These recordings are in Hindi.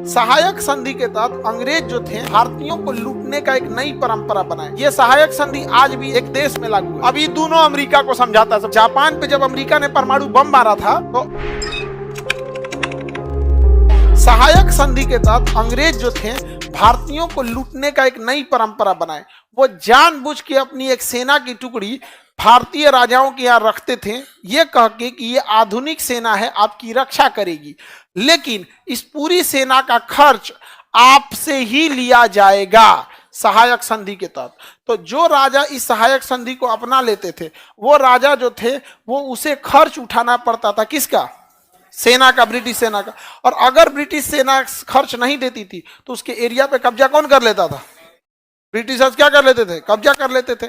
सहायक संधि के तहत अंग्रेज जो थे भारतीयों को लूटने का एक नई परंपरा बनाए। ये सहायक संधि आज भी एक देश में लागू है। अभी दोनों अमेरिका को समझाता है। जापान पे जब अमेरिका ने परमाणु बम मारा था तो सहायक संधि के तहत अंग्रेज जो थे भारतीयों को लूटने का एक नई परंपरा बनाए। वो जानबूझ के अपनी एक सेना की टुकड़ी भारतीय राजाओं के यहाँ रखते थे, ये कह के कि ये आधुनिक सेना है, आपकी रक्षा करेगी, लेकिन इस पूरी सेना का खर्च आपसे ही लिया जाएगा सहायक संधि के तहत। तो जो राजा इस सहायक संधि को अपना लेते थे, वो राजा जो थे वो उसे खर्च उठाना पड़ता था। किसका? सेना का, ब्रिटिश सेना का। और अगर ब्रिटिश सेना खर्च नहीं देती थी तो उसके एरिया पे कब्जा कौन कर लेता था? ब्रिटिशर्स क्या कर लेते थे? कब्जा कर लेते थे।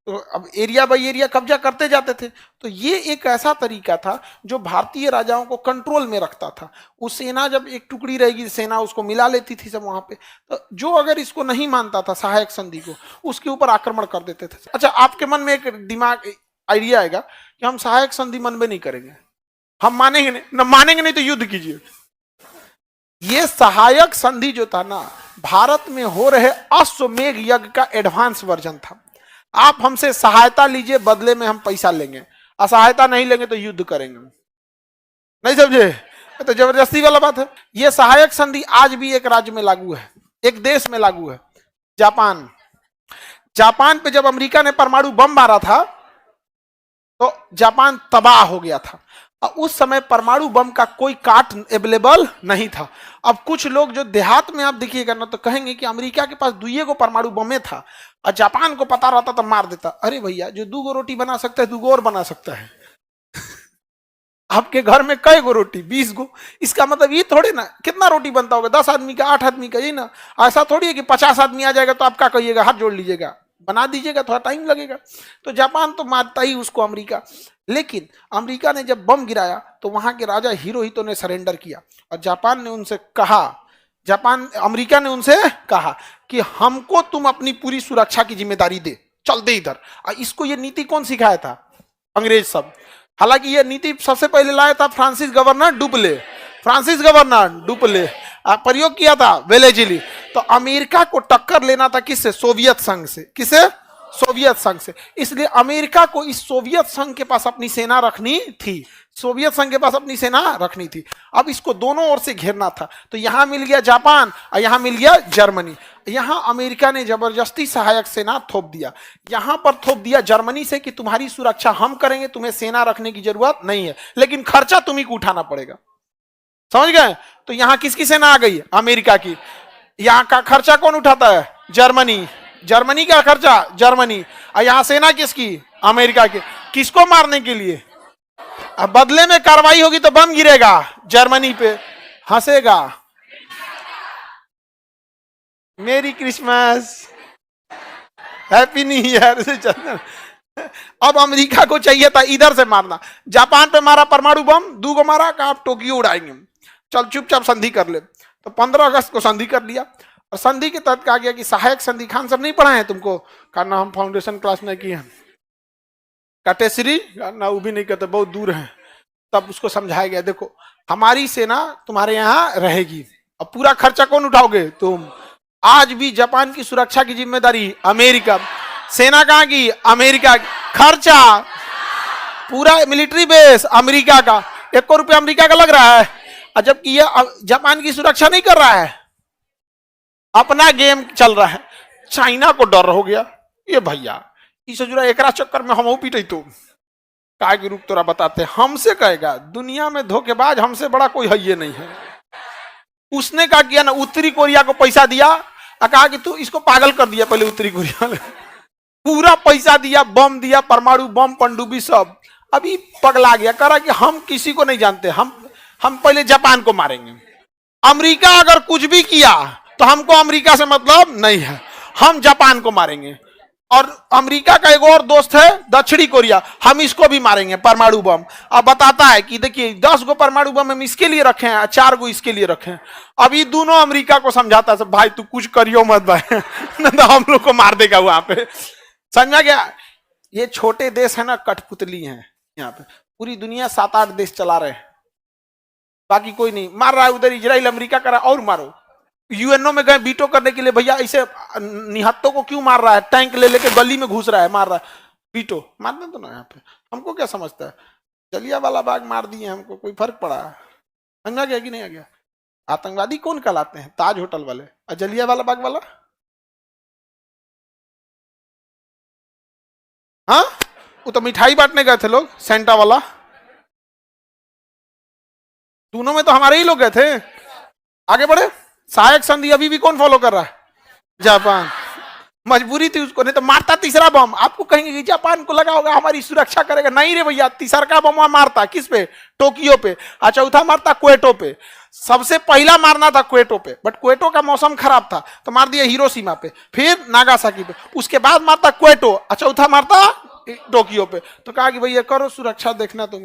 तो अब एरिया बाय एरिया कब्जा करते जाते थे। तो ये एक ऐसा तरीका था जो भारतीय राजाओं को कंट्रोल में रखता था। उस सेना जब एक टुकड़ी रहेगी, सेना उसको मिला लेती थी सब वहां पे, तो जो अगर इसको नहीं मानता था सहायक संधि को, उसके ऊपर आक्रमण कर देते थे। अच्छा, आपके मन में एक दिमाग आइडिया आएगा कि हम सहायक संधि मन में नहीं करेंगे, हम मानेंगे नहीं, न मानेंगे नहीं तो युद्ध कीजिए। ये सहायक संधि जो था ना, भारत में हो रहे अश्वमेध यज्ञ का एडवांस वर्जन था। आप हमसे सहायता लीजिए, बदले में हम पैसा लेंगे, असहायता नहीं लेंगे तो युद्ध करेंगे। नहीं समझे? तो जबरदस्ती वाला बात है। यह सहायक संधि आज भी एक राज्य में लागू है, एक देश में लागू है, जापान। जापान पे जब अमेरिका ने परमाणु बम मारा था तो जापान तबाह हो गया था। और उस समय परमाणु बम का कोई काट अवेलेबल नहीं था। अब कुछ लोग जो देहात में आप देखिएगा ना तो कहेंगे कि अमेरिका के पास दुइये को परमाणु बम था और जापान को पता रहता तो मार देता। अरे भैया, जो 2 गो रोटी बना सकता है 2 गो और बना सकता है। आपके घर में कई गो रोटी? 20 गो। इसका मतलब ये थोड़ी ना कितना रोटी बनता होगा, 10 आदमी का, 8 आदमी का, ये ना। ऐसा थोड़ी है कि 50 आदमी आ जाएगा तो आप क्या कहिएगा? हाथ जोड़ लीजिएगा, बना दीजिएगा, थोड़ा टाइम लगेगा। तो जापान तो मारता ही उसको अमेरिका। लेकिन अमेरिका ने जब बम गिराया तो वहां के राजा हिरोहितो ने सरेंडर किया और जापान ने उनसे कहा, अमेरिका ने उनसे कहा कि हमको तुम अपनी पूरी सुरक्षा की जिम्मेदारी दे, चल दे इधर। और इसको ये नीति कौन सिखाया था? अंग्रेज सब। हालांकि ये नीति सबसे पहले लाया था फ्रांसिस गवर्नर डुप्ले, प्रयोग किया था वेलेजिली। तो अमेरिका को टक्कर लेना था किससे? सोवियत संघ से। किसे? सोवियत संघ से। इसलिए अमेरिका को इस सोवियत संघ के पास अपनी सेना रखनी थी, सोवियत संघ के पास अपनी सेना रखनी थी। अब इसको दोनों ओर से घेरना था। तो यहां मिल गया जापान और यहां मिल गया जर्मनी। यहां अमेरिका ने जबरदस्ती सहायक सेना थोप दिया, यहां पर थोप दिया जर्मनी से कि तुम्हारी सुरक्षा हम करेंगे, तुम्हें सेना रखने की जरूरत नहीं है, लेकिन खर्चा तुम्ही को उठाना पड़ेगा। समझ गए? तो यहां किसकी सेना आ गई? अमेरिका की। यहां का खर्चा कौन उठाता है? जर्मनी। जर्मनी का खर्चा जर्मनी, और यहां सेना किसकी? अमेरिका की। किसको मारने के लिए? अब बदले में कार्रवाई होगी तो बम गिरेगा जर्मनी पे, हंसेगा। मेरी क्रिसमस, हैप्पी न्यू ईयर। अब अमेरिका को चाहिए था इधर से मारना। जापान पे मारा परमाणु बम, 2 गो मारा, कहा आप टोक्यो उड़ाएंगे, चल चुपचाप संधि कर ले। तो 15 अगस्त को संधि कर लिया। और संधि के तहत कहा गया कि सहायक संधि, खान सर नहीं पढ़ाए हैं तुमको? कहना हम फाउंडेशन क्लास में किए हैं। काटेश्वरी ना, वो भी नहीं कहते, बहुत दूर है। तब उसको समझाया गया, देखो हमारी सेना तुम्हारे यहाँ रहेगी और पूरा खर्चा कौन उठाओगे? तुम। आज भी जापान की सुरक्षा की जिम्मेदारी अमेरिका। सेना कहाँ की? अमेरिका। खर्चा पूरा मिलिट्री बेस अमेरिका का। 1 रुपया अमेरिका का लग रहा है, और जबकि ये जापान की सुरक्षा नहीं कर रहा है, अपना गेम चल रहा है। चाइना को डर हो गया, ये भैया इस एकरा चक्कर में हम पीटे तो का रूप तोरा बताते, हमसे कहेगा दुनिया में धोखेबाज हमसे बड़ा कोई है ये नहीं है। उसने क्या किया ना, उत्तरी कोरिया को पैसा दिया और कहा कि तू इसको पागल कर दिया। पहले उत्तरी कोरिया ने पूरा पैसा दिया, बम दिया, परमाणु बम, पनडुब्बी सब। अभी पगला गया, कहा कि हम किसी को नहीं जानते, हम पहले जापान को मारेंगे। अमेरिका अगर कुछ भी किया तो हमको अमेरिका से मतलब नहीं है, हम जापान को मारेंगे। और अमेरिका का एक और दोस्त है दक्षिणी कोरिया, हम इसको भी मारेंगे परमाणु बम। अब बताता है कि देखिए 10 गो परमाणु बम हम इसके लिए रखे हैं, 4 गो इसके लिए रखे हैं। अब ये दोनों अमेरिका को समझाता है, भाई तू कुछ करियो मत भाई, नहीं तो हम लोग को मार देगा वहां पे। समझा गया? ये छोटे देश है ना, कठपुतली हैं। यहाँ पे पूरी दुनिया 7-8 देश चला रहे हैं। बाकी कोई नहीं मार रहा है। उधर इजराइल अमेरिका करा और मारो। यूएनओ में गए वीटो करने के लिए, भैया ऐसे निहत्तों को क्यों मार रहा है, टैंक ले लेके गली में घुस रहा है, मार रहा है, वीटो मारने दो ना। यहाँ पे हमको क्या समझता है, जलियांवाला बाग मार दिए, हमको कोई फर्क पड़ा? समझ में आ गया कि नहीं आ गया? आतंकवादी कौन कहलाते हैं? ताज होटल वाले और जलियांवाला बाग वाला। हाँ, वो तो मिठाई बांटने गए थे लोग, सेंटा वाला। दोनों में तो हमारे ही लोग गए थे। आगे बढ़े। सहायक संधि अभी भी कौन फॉलो कर रहा है? जापान। मजबूरी थी उसको, नहीं तो मारता तीसरा बम। आपको कहेंगे कि जापान को लगा होगा हमारी सुरक्षा करेगा, नहीं रे भैया, तीसरा बम मारता किस पे? टोक्यो पे। और चौथा मारता क्वेटो पे। सबसे पहला मारना था क्वेटो पे, बट क्वेटो का मौसम खराब था तो मार दिया हिरोशिमा पे, फिर नागासाकी पे, उसके बाद मारता क्वेटो और चौथा मारता टोक्यो पे। तो कहा कि भैया करो सुरक्षा, देखना तुम।